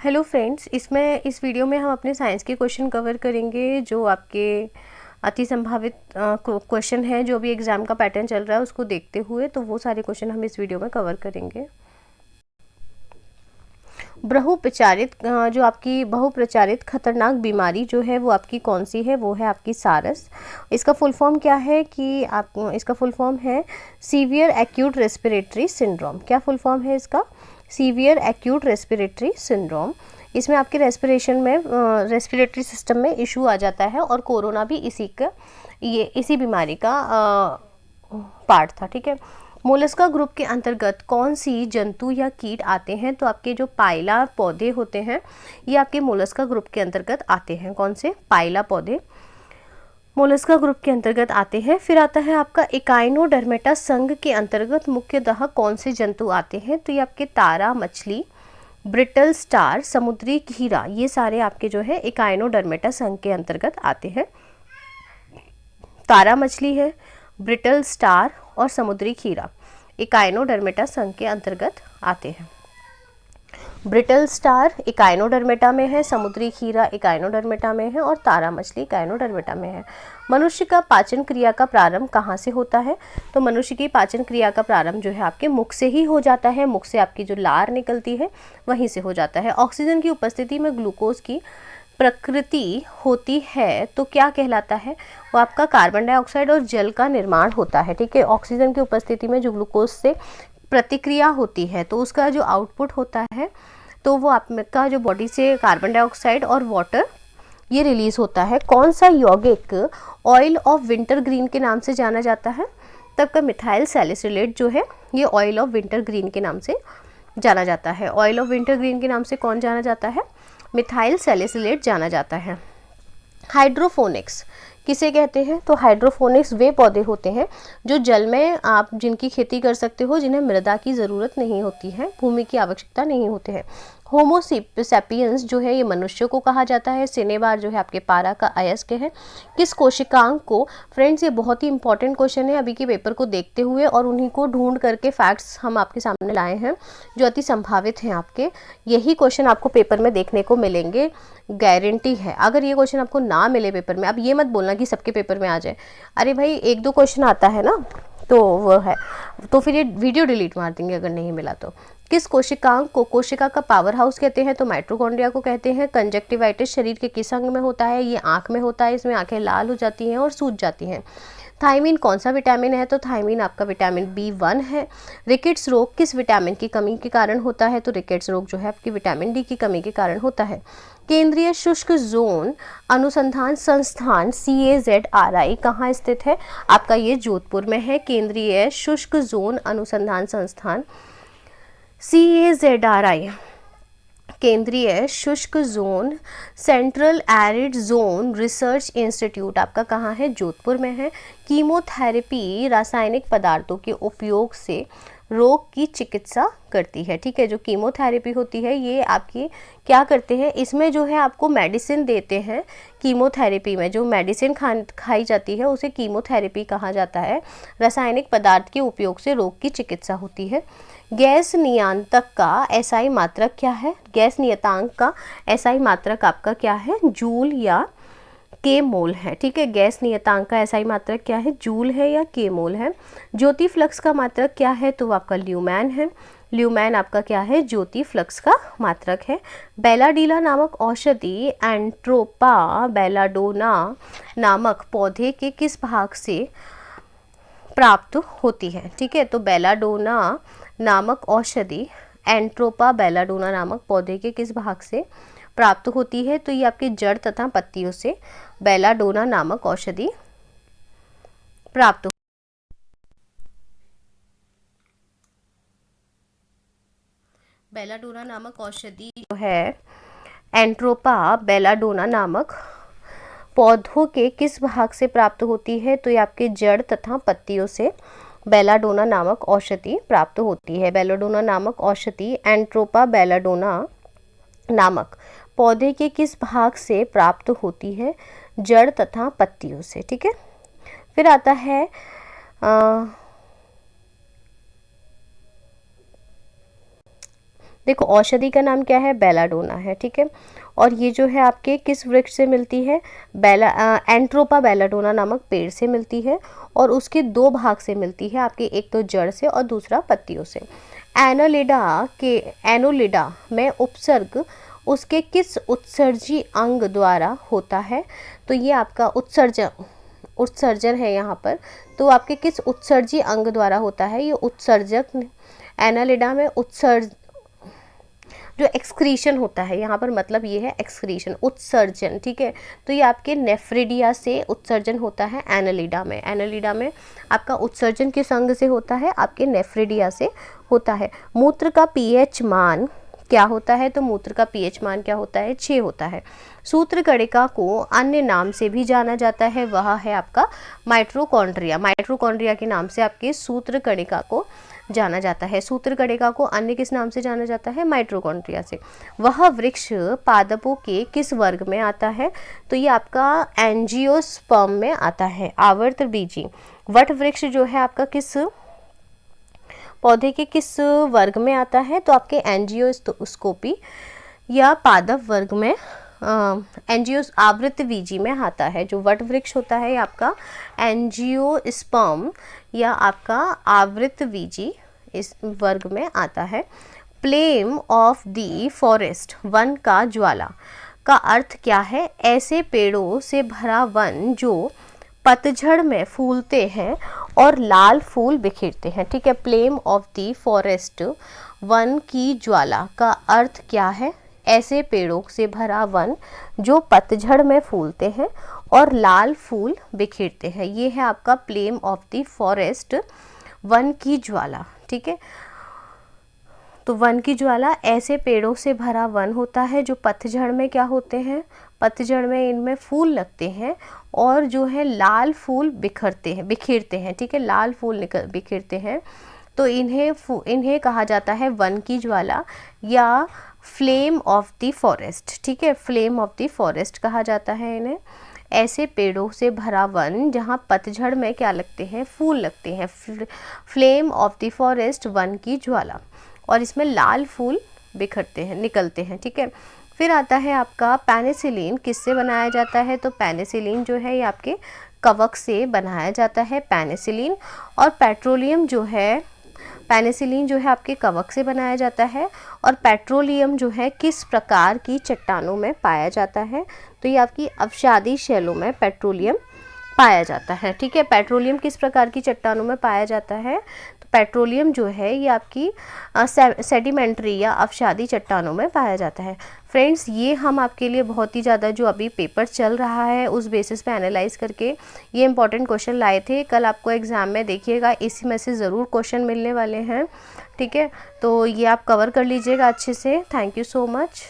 Hello friends, इस video में हम अपने साइंस के क्वेश्चन कवर करेंगे जो आपके अति संभावित क्वेश्चन है। जो भी एग्ज़ाम का पैटर्न चल रहा है उसको देखते हुए तो वो सारे क्वेश्चन हम इस वीडियो में कवर करेंगे। जो आपकी बहुप्रचारित खतरनाक बीमारी जो है वो आपकी कौन सी है? वो है आपकी सारस। इसका फुल फॉर्म क्या है कि इसका फुल फॉर्म है सीवियर एक्यूट रेस्पिरेटरी सिंड्रोम। क्या फुल फॉर्म है इसका? Severe acute respiratory syndrome. इसमें आपके रेस्पिरेटरी सिस्टम में इशू आ जाता है और कोरोना भी इसी बीमारी का पार्ट था। ठीक है। मोलस्का ग्रुप के अंतर्गत कौन सी जंतु या कीट आते हैं? तो आपके जो पाइला पौधे होते हैं ये आपके मोलस्का ग्रुप के अंतर्गत आते हैं। कौन से? पाइला पौधे मोलस्का ग्रुप के अंतर्गत आते हैं। फिर आता है आपका इकाइनोडर्मेटा संघ के अंतर्गत मुख्यतः कौन से जंतु आते हैं? तो ये आपके तारा मछली, ब्रिटल स्टार, समुद्री खीरा, ये सारे आपके जो है इकाइनोडर्मेटा संघ के अंतर्गत आते हैं। तारा मछली है, ब्रिटल स्टार और समुद्री खीरा इकाइनोडर्मेटा संघ के अंतर्गत आते हैं। ब्रिटल स्टार इकाइनोडर्मेटा में है, समुद्री खीरा इकाइनोडर्मेटा में है और तारा मछली इकाइनोडर्मेटा में है। मनुष्य का पाचन क्रिया का प्रारंभ कहाँ से होता है? तो मनुष्य की पाचन क्रिया का प्रारंभ जो है आपके मुख से ही हो जाता है। मुख से आपकी जो लार निकलती है वहीं से हो जाता है। ऑक्सीजन की उपस्थिति में ग्लूकोज की प्रकृति होती है तो क्या कहलाता है? वो आपका कार्बन डाइऑक्साइड और जल का निर्माण होता है। ठीक है। ऑक्सीजन की उपस्थिति में जो ग्लूकोज से प्रतिक्रिया होती है तो उसका जो आउटपुट होता है तो वो आपका जो बॉडी से कार्बन डाइऑक्साइड और वाटर ये रिलीज होता है। कौन सा यौगिक ऑयल ऑफ विंटर ग्रीन के नाम से जाना जाता है? तब का मिथाइल सैलिसिलेट जो है ये ऑयल ऑफ विंटर ग्रीन के नाम से जाना जाता है। ऑयल ऑफ विंटर ग्रीन के नाम से कौन जाना जाता है? मिथाइल सैलिसिलेट जाना जाता है। हाइड्रोफोनिक्स किसे कहते हैं? तो हाइड्रोफोनिक्स वे पौधे होते हैं जो जल में आप जिनकी खेती कर सकते हो, जिन्हें मृदा की ज़रूरत नहीं होती है, भूमि की आवश्यकता नहीं होती है। होमोसेपियंस जो है ये मनुष्य को कहा जाता है। सिनेबार जो है आपके पारा का अयस्क है। किस कोशिकांग को? फ्रेंड्स ये बहुत ही इंपॉर्टेंट क्वेश्चन है अभी के पेपर को देखते हुए और उन्हीं को ढूंढ करके फैक्ट्स हम आपके सामने लाए हैं जो अति संभावित हैं आपके। यही क्वेश्चन आपको पेपर में देखने को मिलेंगे, गारंटी है। अगर ये क्वेश्चन आपको ना मिले पेपर में, अब ये मत बोलना कि सबके पेपर में आ जाए। अरे भाई एक दो क्वेश्चन आता है ना तो वो है, तो फिर ये वीडियो डिलीट मार देंगे अगर नहीं मिला तो। किस कोशिकांग को कोशिका का पावर हाउस कहते हैं? तो माइटोकॉन्ड्रिया को कहते हैं। कंजक्टिवाइटिस शरीर के किस अंग में होता है? ये आंख में होता है। इसमें आंखें लाल हो जाती हैं और सूज जाती हैं। थायमीन कौन सा विटामिन है? तो थायमीन आपका विटामिन B1 है। रिकेट्स रोग किस विटामिन की कमी के कारण होता है? तो रिकेट्स रोग जो है आपकी विटामिन D की कमी के कारण होता है। केंद्रीय शुष्क जोन अनुसंधान संस्थान CAZRI कहाँ स्थित है? आपका ये जोधपुर में है। केंद्रीय शुष्क जोन अनुसंधान संस्थान CAZRI, केंद्रीय शुष्क zone central arid zone research institute आपका कहाँ है? जोधपुर में है। कीमोथेरेपी रासायनिक पदार्थों के उपयोग से रोग की चिकित्सा करती है। ठीक है। जो कीमोथेरेपी होती है ये आपकी क्या करते हैं? इसमें जो है आपको मेडिसिन देते हैं। कीमोथेरेपी में जो मेडिसिन खाई जाती है उसे कीमोथेरेपी कहा जाता है। रासायनिक पदार्थ के उपयोग से रोग की चिकित्सा होती है। गैस नियंत्रक का SI मात्रक क्या है? गैस नियतांक का SI मात्रक आपका क्या है? जूल या के मोल है। ठीक है। गैस नियतांक का SI मात्रक क्या है? जूल है या के मोल है। ज्योति फ्लक्स का मात्रक क्या है? तो आपका ल्यूमैन है। ल्यूमैन आपका क्या है? ज्योति फ्लक्स का मात्रक है। बेलाडीला नामक औषधि एंट्रोपा बेलाडोना नामक पौधे के किस भाग से प्राप्त होती है? ठीक है। तो बेलाडोना नामक औषधि एंट्रोपा बेलाडोना नामक पौधे के किस भाग से प्राप्त होती है? तो ये आपके जड़ तथा पत्तियों से बेलाडोना नामक औषधि प्राप्त। बेलाडोना नामक औषधि जो है एंट्रोपा बेलाडोना नामक पौधों के किस भाग से प्राप्त होती है? तो ये आपके जड़ तथा पत्तियों से बेलाडोना नामक औषधि प्राप्त होती है। बेलाडोना नामक औषधि एंट्रोपा बेलाडोना नामक पौधे के किस भाग से प्राप्त होती है? जड़ तथा पत्तियों से। ठीक है। फिर आता है देखो औषधि का नाम क्या है, बेलाडोना है, ठीक है। और ये जो है आपके किस वृक्ष से मिलती है, एंट्रोपा बेलाडोना नामक पेड़ से मिलती है, और उसके दो भाग से मिलती है आपके, एक तो जड़ से और दूसरा पत्तियों से। एनोलिडा में उपसर्ग उसके किस उत्सर्जी अंग द्वारा होता है, तो ये आपका उत्सर्जन है यहाँ पर, तो आपके किस उत्सर्जी अंग द्वारा होता है, ये उत्सर्जक। एनालिडा में उत्सर्ज जो एक्सक्रीशन होता है, यहाँ पर मतलब ये है एक्सक्रीशन, उत्सर्जन, ठीक है। तो ये आपके नेफ्रिडिया से उत्सर्जन होता है एनालिडा में। एनालिडा में आपका उत्सर्जन किस अंग से होता है, आपके नेफ्रिडिया से होता है। मूत्र का पीएच मान क्या होता है, तो मूत्र का पीएच मान क्या होता है, 6 होता है। सूत्र कणिका को अन्य नाम से भी जाना जाता है, वह है आपका माइटोकॉन्ड्रिया। माइटोकॉन्ड्रिया के नाम से आपके सूत्र कणिका को जाना जाता है। सूत्र कणिका को अन्य किस नाम से जाना जाता है, माइटोकॉन्ड्रिया से। वह वृक्ष पादपों के किस वर्ग में आता है, तो ये आपका एंजियोस्पर्म में आता है, आवर्त बीजी। वट वृक्ष जो है आपका किस पौधे के किस वर्ग में आता है, तो आपके एंजियोस्कोपी या पादप वर्ग में, आवृत बीजी में आता है। जो वट वृक्ष होता है आपका एंजियोस्पर्म या आपका आवृत बीजी इस वर्ग में आता है। Flame of the forest, one का ज्वाला का अर्थ क्या है, ऐसे पेड़ों से भरा वन जो पतझड़ में फूलते हैं और लाल फूल बिखेरते हैं, ठीक है। Flame of the forest, one की ज्वाला का अर्थ क्या है, ऐसे पेड़ों से भरा वन जो पतझड़ में फूलते हैं और लाल फूल बिखेरते हैं। ये है आपका flame of the forest, one की ज्वाला, ठीक है। तो वन की ज्वाला ऐसे पेड़ों से भरा वन होता है जो पतझड़ में क्या होते हैं, पतझड़ में इनमें फूल लगते हैं और जो है लाल फूल बिखेरते हैं, ठीक है, लाल फूल बिखेरते हैं। तो इन्हें कहा जाता है वन की ज्वाला या फ्लेम ऑफ द फॉरेस्ट, ठीक है। फ्लेम ऑफ द फॉरेस्ट कहा जाता है इन्हें। ऐसे पेड़ों से भरा वन जहाँ पतझड़ में क्या लगते हैं, फूल लगते हैं। Flame of the forest, one की ज्वाला, और इसमें लाल फूल निकलते हैं, ठीक है। फिर आता है आपका पेनिसिलिन, किससे बनाया जाता है, तो पेनिसिलिन जो है ये आपके कवक से बनाया जाता है, पेनिसिलिन। और पेनिसिलिन जो है आपके कवक से बनाया जाता है। और पेट्रोलियम जो है किस प्रकार की चट्टानों में पाया जाता है, तो ये आपकी अवसादी शैलों में पेट्रोलियम पाया जाता है, ठीक है। पेट्रोलियम किस प्रकार की चट्टानों में पाया जाता है, तो पेट्रोलियम जो है ये आपकी सेडिमेंट्री या अवसादी चट्टानों में पाया जाता है। फ्रेंड्स, ये हम आपके लिए बहुत ही ज़्यादा जो अभी पेपर चल रहा है उस बेसिस पे एनालाइज करके ये इंपॉर्टेंट क्वेश्चन लाए थे। कल आपको एग्ज़ाम में देखिएगा इसी में से ज़रूर क्वेश्चन मिलने वाले हैं, ठीक है। तो ये आप कवर कर लीजिएगा अच्छे से। Thank you so much.